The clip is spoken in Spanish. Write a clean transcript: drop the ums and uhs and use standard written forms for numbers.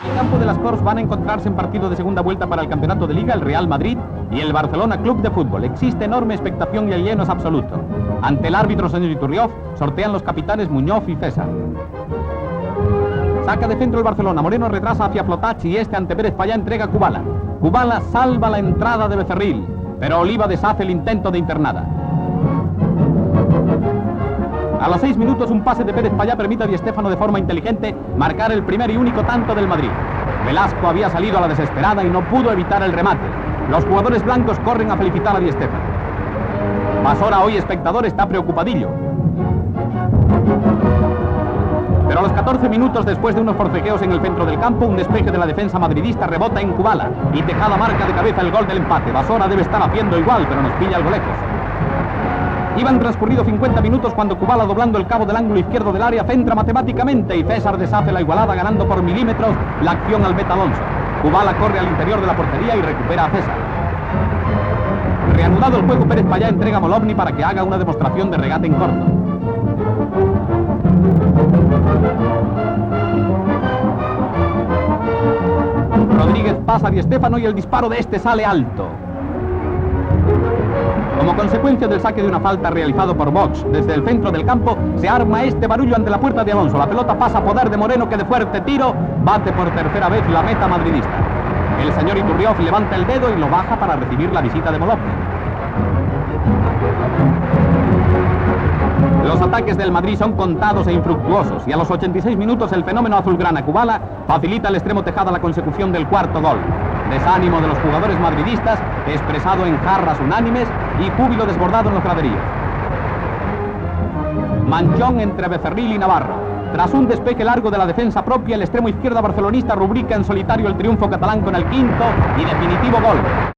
En el campo de las Corts van a encontrarse en partido de segunda vuelta para el campeonato de Liga el Real Madrid y el Barcelona Club de Fútbol. Existe enorme expectación y el lleno es absoluto. Ante el árbitro señor Iturrioz, sortean los capitanes Muñoz y César. Saca de centro el Barcelona, Moreno retrasa hacia Flotach y este ante Pérez Payá entrega a Kubala. Kubala salva la entrada de Becerril, pero Oliva deshace el intento de internada. A los 6 minutos un pase de Pérez Payá permite a Di Stéfano de forma inteligente marcar el primer y único tanto del Madrid. Velasco había salido a la desesperada y no pudo evitar el remate. Los jugadores blancos corren a felicitar a Di Stéfano. Basora, hoy espectador, está preocupadillo. Pero a los 14 minutos después de unos forcejeos en el centro del campo, un despeje de la defensa madridista rebota en Kubala y Tejada marca de cabeza el gol del empate. Basora debe estar haciendo igual, pero nos pilla algo lejos. Iban transcurrido 50 minutos cuando Kubala, doblando el cabo del ángulo izquierdo del área, centra matemáticamente y César deshace la igualada ganando por milímetros la acción al Beta Alonso. Kubala corre al interior de la portería y recupera a César. Reanudado el juego, Pérez Payá entrega a Molovny para que haga una demostración de regate en corto. Rodríguez pasa a Di Stéfano y el disparo de este sale alto. Como consecuencia del saque de una falta realizado por Vox desde el centro del campo, se arma este barullo ante la puerta de Alonso. La pelota pasa a poder de Moreno, que de fuerte tiro bate por tercera vez la meta madridista. El señor Iturrioz levanta el dedo y lo baja para recibir la visita de Molovny. Los ataques del Madrid son contados e infructuosos y a los 86 minutos el fenómeno azulgrana Kubala facilita al extremo Tejada la consecución del cuarto gol. Desánimo de los jugadores madridistas expresado en jarras unánimes y júbilo desbordado en los graderíos. Manchón entre Becerril y Navarro. Tras un despeje largo de la defensa propia, el extremo izquierda barcelonista rubrica en solitario el triunfo catalán con el quinto y definitivo gol.